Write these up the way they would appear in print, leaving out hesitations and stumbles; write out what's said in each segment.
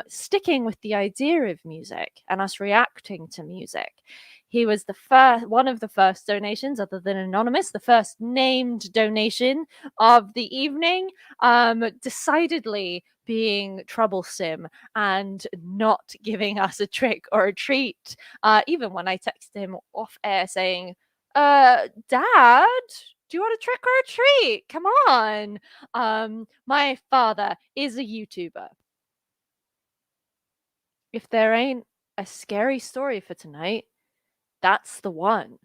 Sticking with the idea of music and us reacting to music, he was the first, one of the first donations, other than anonymous, the first named donation of the evening. Decidedly being troublesome and not giving us a trick or a treat. Even when I texted him off air saying, Dad, do you want a trick or a treat? Come on. My father is a YouTuber. If there ain't a scary story for tonight, that's the one.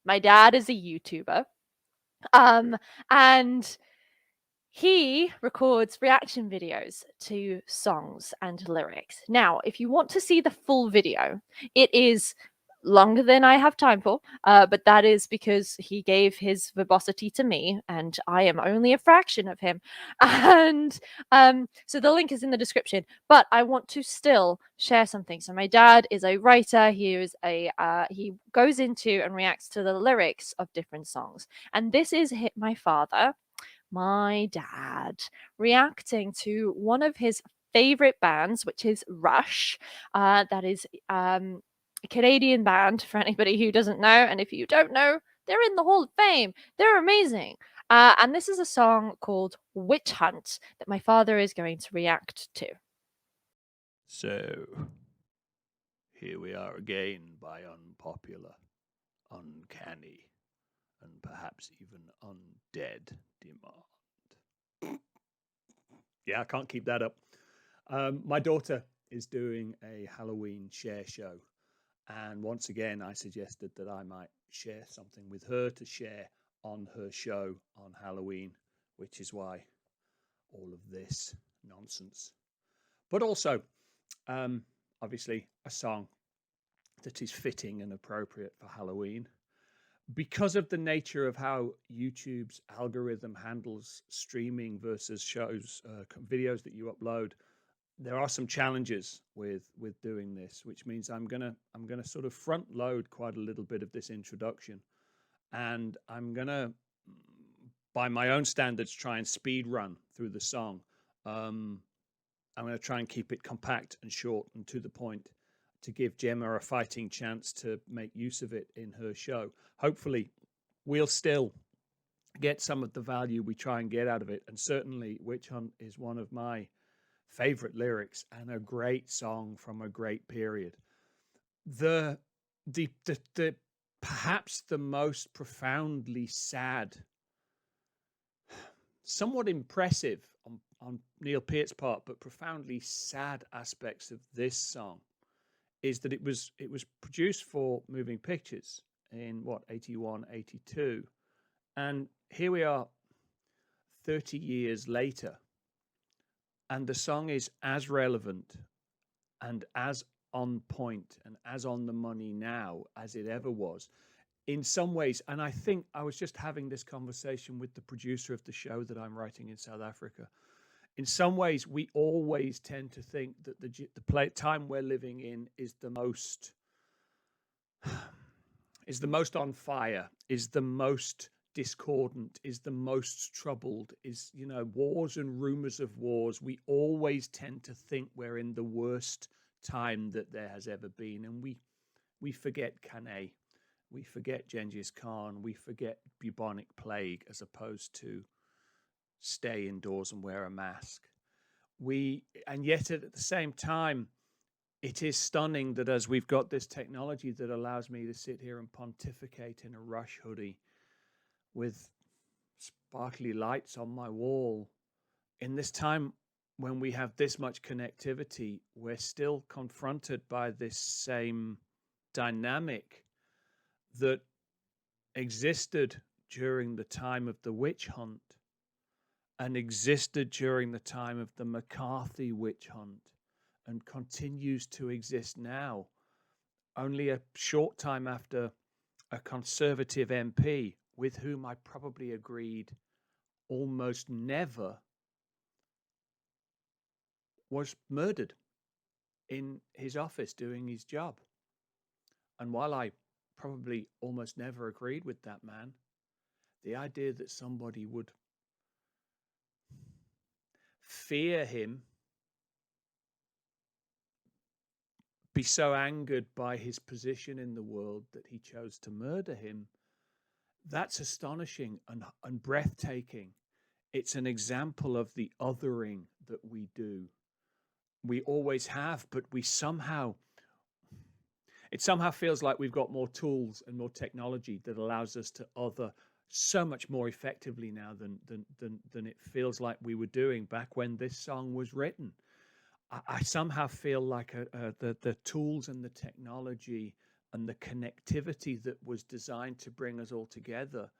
My dad is a YouTuber. And he records reaction videos to songs and lyrics. Now, if you want to see the full video, it is longer than I have time for, but that is because he gave his verbosity to me, and I am only a fraction of him. And so the link is in the description. But I want to still share something. So my dad is a writer. He goes into and reacts to the lyrics of different songs, and this is my father, my dad, reacting to one of his favorite bands, which is Rush. That is a Canadian band for anybody who doesn't know. And if you don't know, they're in the Hall of Fame. They're amazing. And this is a song called Witch Hunt that my father is going to react to. So, here we are again by unpopular, uncanny, and perhaps even undead demand. Yeah, I can't keep that up. My daughter is doing a Halloween share show. And once again, I suggested that I might share something with her to share on her show on Halloween, which is why all of this nonsense. But also, obviously, a song that is fitting and appropriate for Halloween. Because of the nature of how YouTube's algorithm handles streaming versus shows, videos that you upload, there are some challenges with doing this, which means I'm gonna sort of front load quite a little bit of this introduction, and I'm gonna, by my own standards, try and speed run through the song. I'm going to try and keep it compact and short and to the point to give Gemma a fighting chance to make use of it in her show. Hopefully, we'll still get some of the value we try and get out of it. And certainly, Witch Hunt is one of my favorite lyrics and a great song from a great period. The perhaps the most profoundly sad, somewhat impressive on Neil Peart's part, but profoundly sad aspects of this song is that it was produced for Moving Pictures in what, 81, 82. And here we are 30 years later, and the song is as relevant and as on point and as on the money now as it ever was in some ways. And I think I was just having this conversation with the producer of the show that I'm writing in South Africa. In some ways, we always tend to think that the time we're living in is the most on fire, is the most discordant, is the most troubled, is, wars and rumors of wars. We always tend to think we're in the worst time that there has ever been, and we forget Cannae, we forget Genghis Khan, we forget bubonic plague, as opposed to stay indoors and wear a mask. And yet at the same time, it is stunning that as we've got this technology that allows me to sit here and pontificate in a Rush hoodie with sparkly lights on my wall, in this time when we have this much connectivity, we're still confronted by this same dynamic that existed during the time of the witch hunt and existed during the time of the McCarthy witch hunt and continues to exist now, only a short time after a Conservative MP with whom I probably agreed almost never was murdered in his office doing his job. And while I probably almost never agreed with that man, the idea that somebody would fear him be so angered by his position in the world that he chose to murder him, that's astonishing and breathtaking. It's an example of the othering that we do. We always have, but it somehow feels like we've got more tools and more technology that allows us to other so much more effectively now than it feels like we were doing back when this song was written. I somehow feel like the tools and the technology and the connectivity that was designed to bring us all together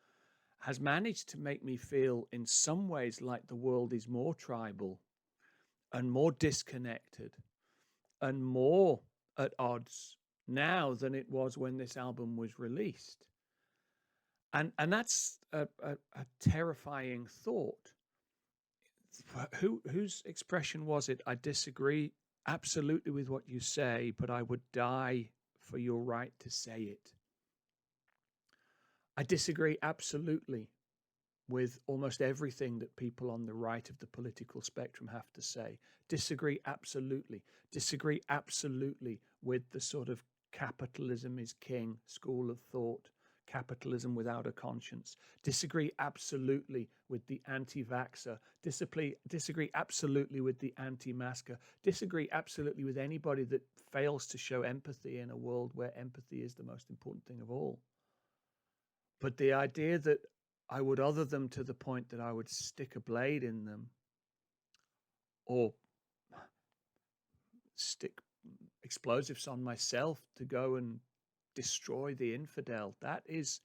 has managed to make me feel in some ways like the world is more tribal and more disconnected and more at odds now than it was when this album was released. And that's a terrifying thought. Whose expression was it? I disagree absolutely with what you say, but I would die for your right to say it. I disagree absolutely with almost everything that people on the right of the political spectrum have to say. Disagree absolutely. Disagree absolutely with the sort of capitalism is king school of thought, capitalism without a conscience. Disagree absolutely with the anti-vaxxer. Disagree absolutely with the anti-masker. Disagree absolutely with anybody that fails to show empathy in a world where empathy is the most important thing of all. But the idea that I would other them to the point that I would stick a blade in them or stick explosives on myself to go and destroy the infidel, it's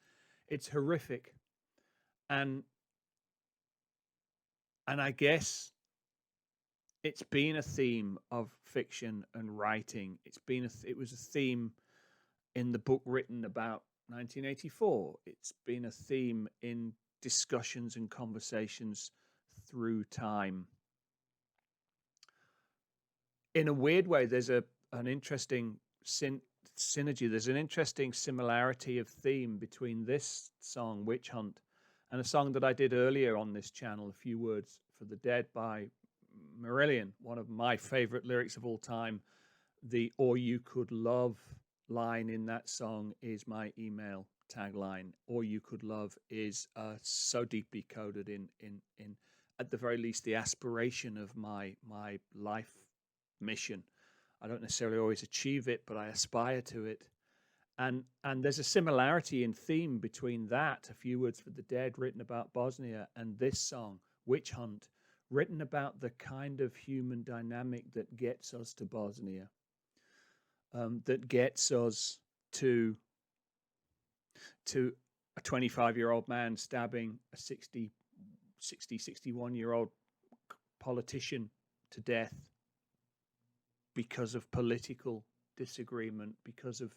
horrific. And I guess it's been a theme of fiction and writing. It was a theme in the book written about 1984. It's been a theme in discussions and conversations through time. In a weird way, there's an interesting synergy. There's an interesting similarity of theme between this song, Witch Hunt, and a song that I did earlier on this channel, A Few Words for the Dead by Marillion, one of my favorite lyrics of all time. The "or you could love" line in that song is my email tagline. "Or you could love" is so deeply coded in at the very least the aspiration of my life mission. I don't necessarily always achieve it, but I aspire to it. And there's a similarity in theme between that, A Few Words for the Dead, written about Bosnia, and this song, Witch Hunt, written about the kind of human dynamic that gets us to Bosnia, that gets us to a 25-year-old man stabbing a 61-year-old politician to death because of political disagreement, because of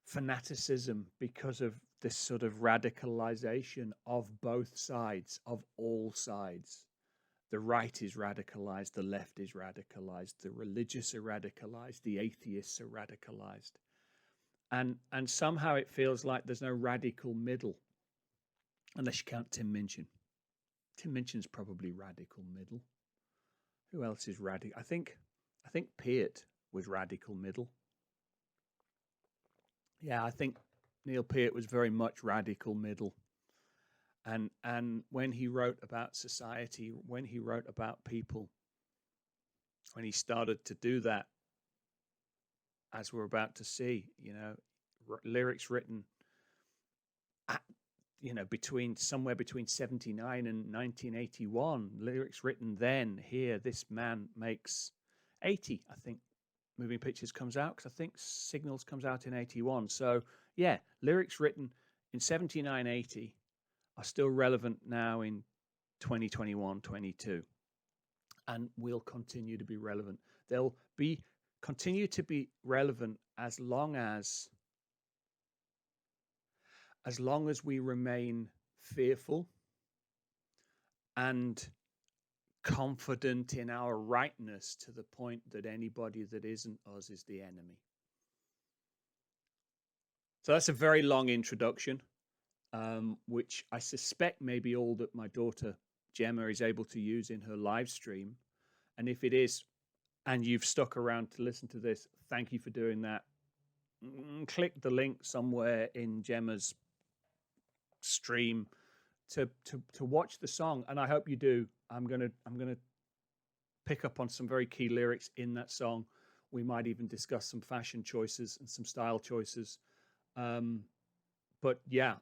fanaticism, because of this sort of radicalization of both sides, of all sides. The right is radicalized, the left is radicalized, the religious are radicalized, the atheists are radicalized. And somehow it feels like there's no radical middle, unless you count Tim Minchin. Tim Minchin's probably radical middle. Who else is radical? I think Peart was radical middle. Yeah, I think Neil Peart was very much radical middle. And when he wrote about society, when he wrote about people, when he started to do that, as we're about to see, lyrics written at, somewhere between 79 and 1981, lyrics written then, here, this man makes 80, I think. Moving Pictures comes out, because I think Signals comes out in 81. So yeah, lyrics written in 79, 80 are still relevant now in 2021, 22, and will continue to be relevant. They'll continue to be relevant as long as we remain fearful and confident in our rightness to the point that anybody that isn't us is the enemy. So that's a very long introduction, which I suspect may be all that my daughter Gemma is able to use in her live stream. And if it is, and you've stuck around to listen to this, thank you for doing that. Click the link somewhere in Gemma's stream to watch the song, and I hope you do. I'm gonna pick up on some very key lyrics in that song. We might even discuss some fashion choices and some style choices. But yeah,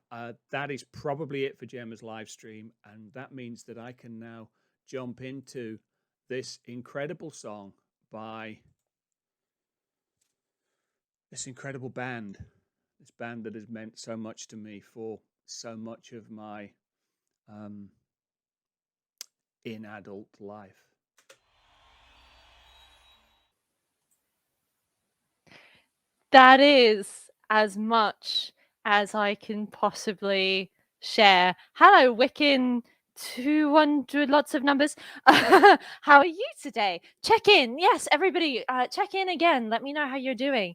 that is probably it for Gemma's live stream, and that means that I can now jump into this incredible song by this incredible band, this band that has meant so much to me for so much of my in adult life. That is as much as I can possibly share. Hello, Wiccan 200, lots of numbers. How are you today? Check in. Yes, everybody, check in again. Let me know how you're doing.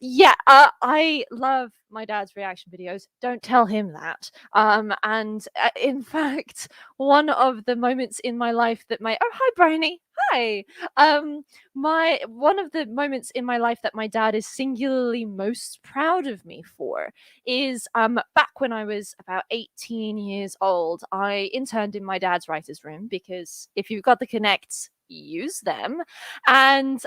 Yeah, I love my dad's reaction videos. Don't tell him that. And in fact, one of the moments in my life that hi, Briny. Hi. One of the moments in my life that my dad is singularly most proud of me for is back when I was about 18 years old. I interned in my dad's writer's room because if you've got the connects, use them. And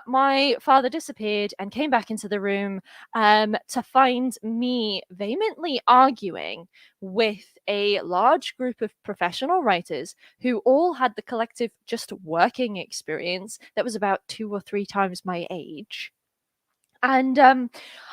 my father disappeared and came back into the room to find me vehemently arguing with a large group of professional writers who all had the collective just working experience that was about 2 or 3 times my age. And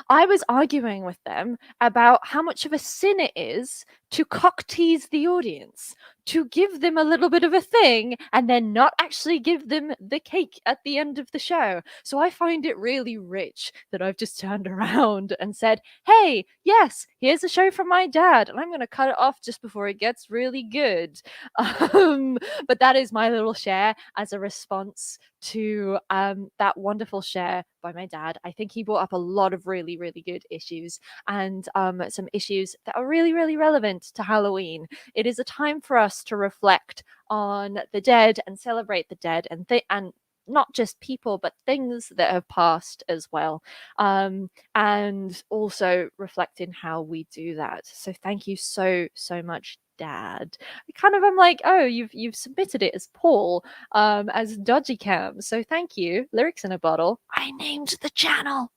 I was arguing with them about how much of a sin it is to cock tease the audience, to give them a little bit of a thing and then not actually give them the cake at the end of the show. So I find it really rich that I've just turned around and said, hey, yes, here's a show from my dad, and I'm going to cut it off just before it gets really good. But that is my little share as a response to that wonderful share by my dad. I think he brought up a lot of really, really good issues, and some issues that are really, really relevant to Halloween. It is a time for us to reflect on the dead and celebrate the dead, and not just people, but things that have passed as well. And also reflect in how we do that. So thank you so much, Dad. I'm like, oh, you've submitted it as Paul, as Dodgy Cam. So thank you. Lyrics in a Bottle. I named the channel.